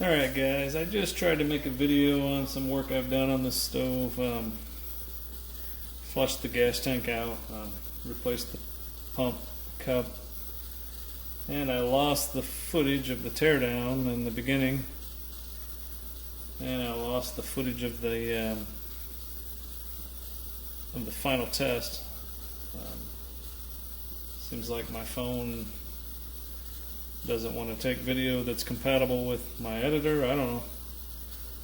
Alright guys, I just tried to make a video on some work I've done on this stove. Flushed the gas tank out, replaced the pump cup, and I lost the footage of the teardown in the beginning, and I lost the footage of the final test. Seems like my phone doesn't want to take video that's compatible with my editor. I don't know.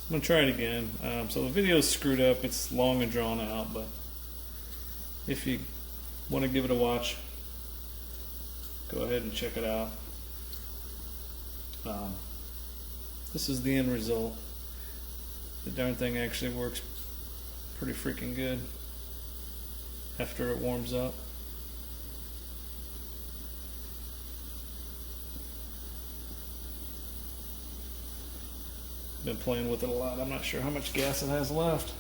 I'm going to try it again. So the video's screwed up. It's long and drawn out, but if you want to give it a watch, go ahead and check it out. This is the end result. The darn thing actually works pretty freaking good after it warms up. Been playing with it a lot. I'm not sure how much gas it has left.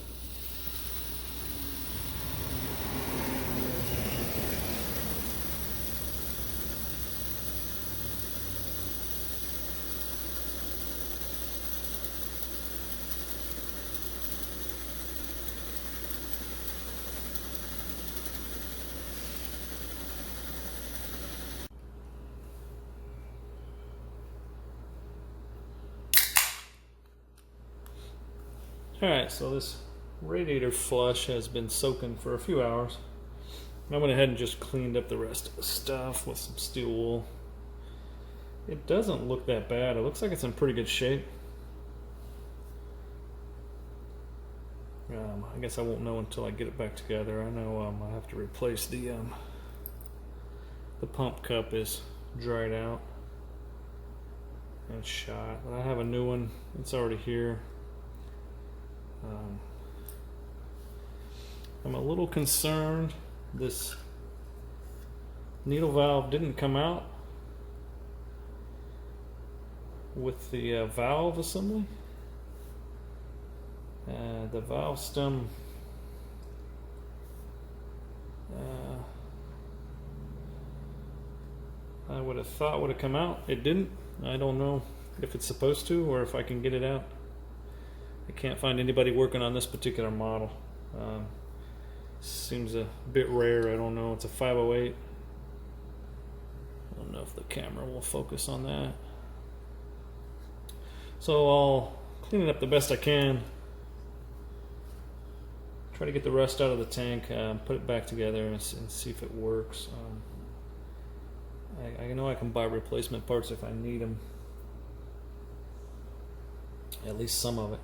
Alright, so this radiator flush has been soaking for a few hours. I went ahead and just cleaned up the rest of the stuff with some steel wool. It doesn't look that bad. It looks like it's in pretty good shape. I guess I won't know until I get it back together. I know I have to replace the pump cup is dried out and shot, but I have a new one. It's already here. I'm a little concerned this needle valve didn't come out with the valve assembly. The valve stem I would have thought would have come out. It didn't. I don't know if it's supposed to or if I can get it out. I can't find anybody working on this particular model. Seems a bit rare. I don't know. It's a 508. I don't know if the camera will focus on that. So I'll clean it up the best I can. Try to get the rust out of the tank, put it back together and see if it works. I know I can buy replacement parts if I need them. At least some of it.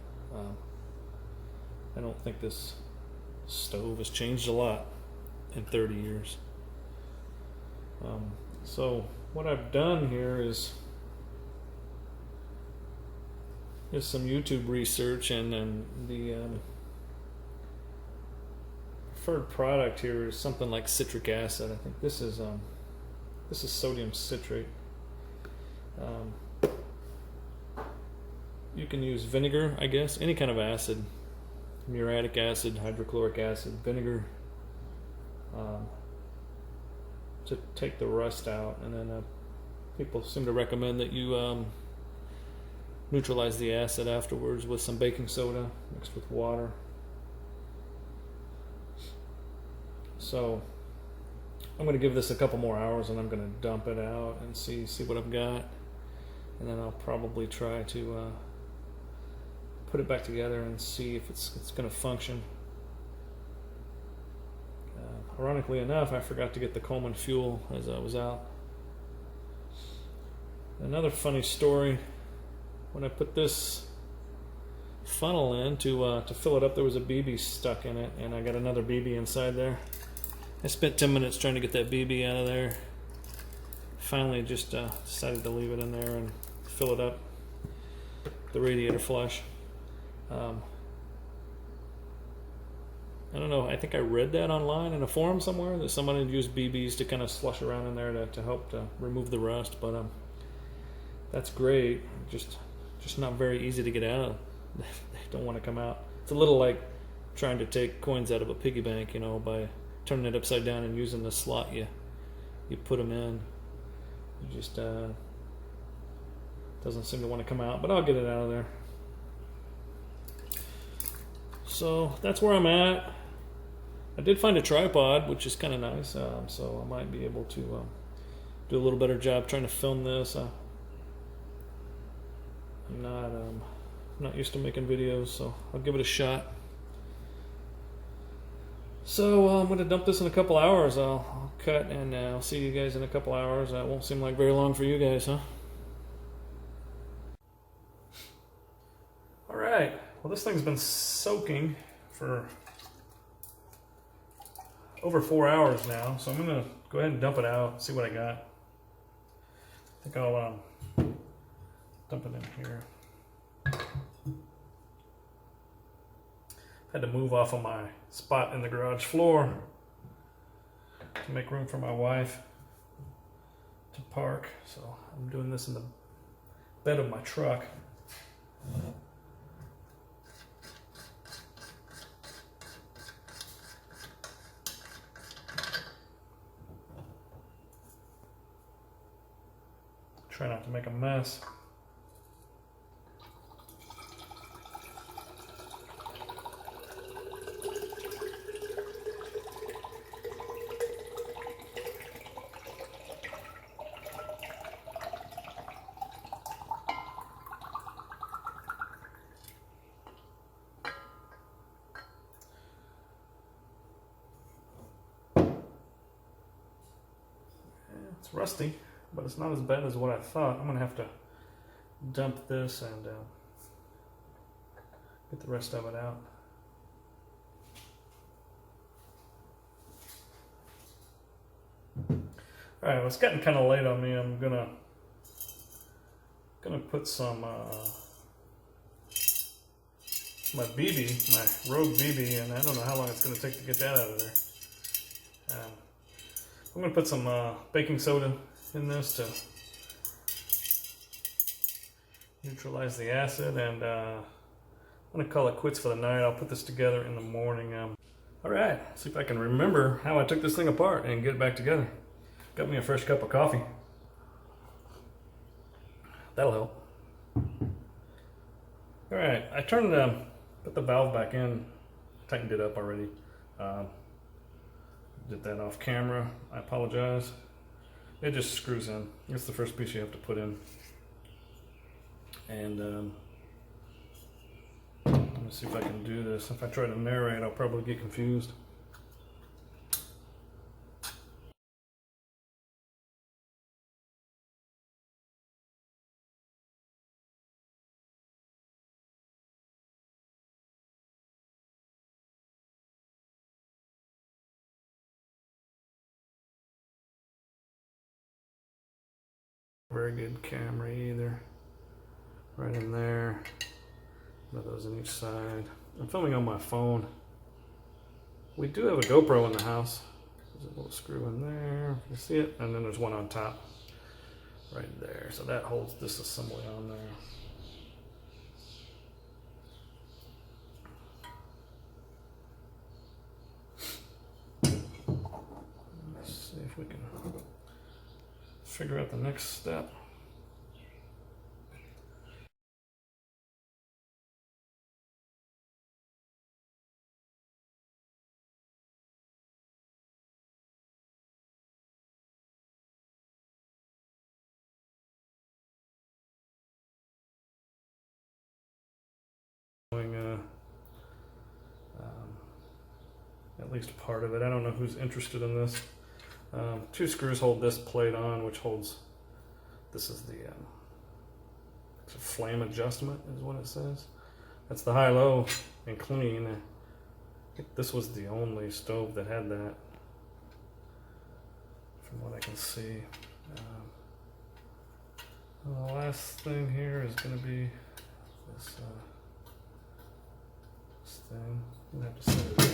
I don't think this stove has changed a lot in 30 years. So what I've done here is some YouTube research, and the preferred product here is something like citric acid. I think this is sodium citrate. You can use vinegar, I guess, any kind of acid, muriatic acid, hydrochloric acid, vinegar, to take the rust out. And then people seem to recommend that you neutralize the acid afterwards with some baking soda mixed with water. So I'm going to give this a couple more hours and I'm going to dump it out and see what I've got. And then I'll probably try to put it back together and see if it's going to function. Ironically enough, I forgot to get the Coleman fuel as I was out. Another funny story: when I put this funnel in to fill it up, there was a BB stuck in it, and I got another BB inside there. I spent 10 minutes trying to get that BB out of there. Finally, just decided to leave it in there and fill it up. The radiator flush. I don't know, I think I read that online in a forum somewhere that somebody had used BBs to kind of slush around in there to help to remove the rust, but that's great, just not very easy to get out. They don't want to come out. It's a little like trying to take coins out of a piggy bank, you know, by turning it upside down and using the slot you put them in. You just Doesn't seem to want to come out, but I'll get it out of there. So that's where I'm at. I did find a tripod, which is kind of nice, so I might be able to do a little better job trying to film this. I'm not used to making videos, so I'll give it a shot. So I'm going to dump this in a couple hours. I'll cut, and I'll see you guys in a couple hours. That won't seem like very long for you guys, huh? All right. Well, this thing's been soaking for over 4 hours now, so I'm going to go ahead and dump it out, see what I got. I think I'll dump it in here. Had to move off of my spot in the garage floor to make room for my wife to park, so I'm doing this in the bed of my truck. Try not to make a mess. It's rusty, but it's not as bad as what I thought. I'm gonna have to dump this and get the rest of it out. All right, well, it's getting kind of late on me. I'm gonna put some my BB, my Rogue BB, and I don't know how long it's gonna take to get that out of there. I'm going to put some baking soda in this to neutralize the acid, and I'm going to call it quits for the night. I'll put this together in the morning. All right, see if I can remember how I took this thing apart and get it back together. Got me a fresh cup of coffee. That'll help. All right, I put the valve back in, tightened it up already. Did that off camera. I apologize. It just screws in. It's the first piece you have to put in. And let me see if I can do this. If I try to narrate, I'll probably get confused. Very good camera either. Right in there. One of those on each side. I'm filming on my phone. We do have a GoPro in the house. There's a little screw in there. You see it? And then there's one on top. Right there. So that holds this assembly on there. Let's see if we can figure out the next step. At least part of it. I don't know who's interested in this. 2 screws hold this plate on, which holds, this is the it's a flame adjustment is what it says. That's the high-low and clean. I think this was the only stove that had that, from what I can see. The last thing here is going to be this, this thing. I'm going to have to set it up.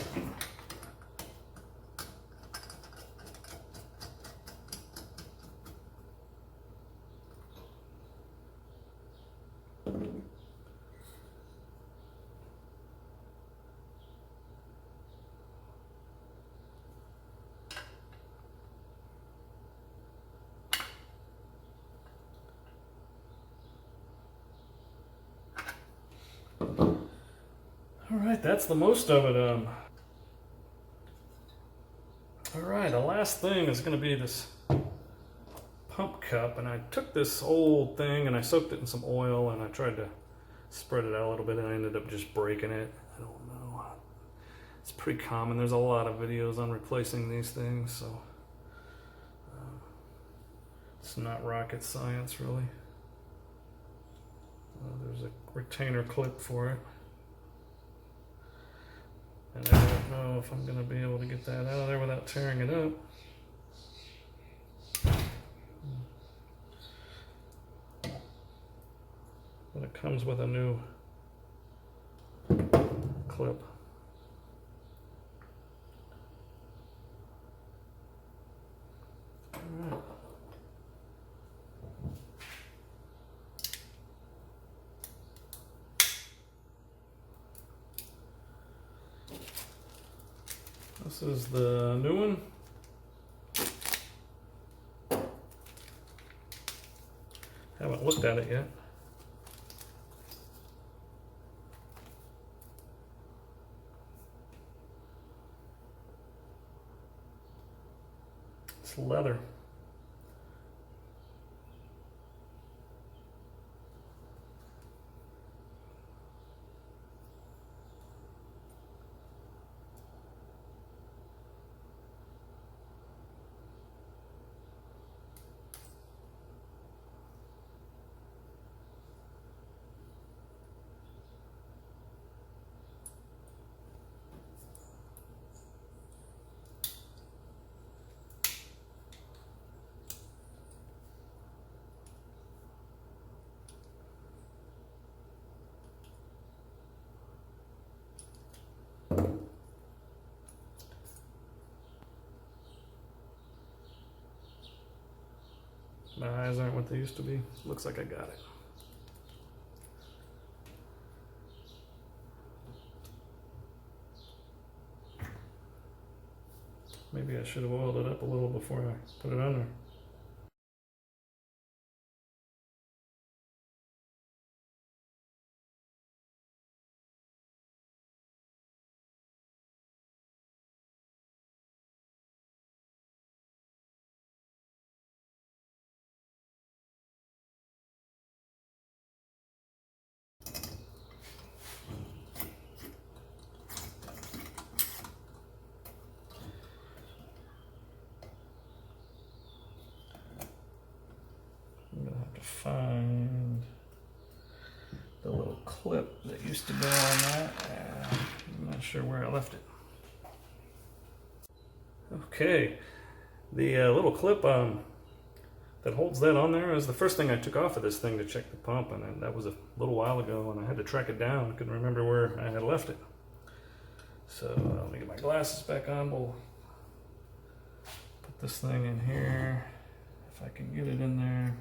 All right, that's the most of it. All right, the last thing is going to be this pump cup, and I took this old thing and I soaked it in some oil and I tried to spread it out a little bit and I ended up just breaking it. I don't know. It's pretty common. There's a lot of videos on replacing these things, so it's not rocket science really. There's a retainer clip for it. And I don't know if I'm going to be able to get that out of there without tearing it up. But it comes with a new clip. All right. This is the new one. Haven't looked at it yet. It's leather. My eyes aren't what they used to be. Looks like I got it. Maybe I should have oiled it up a little before I put it on there. I'm gonna have to find the little clip that used to go on that. I'm not sure where I left it. Okay, the little clip that holds that on there is the first thing I took off of this thing to check the pump, and that was a little while ago, and I had to track it down. I couldn't remember where I had left it. So let me get my glasses back on. We'll put this thing in here, if I can get it in there.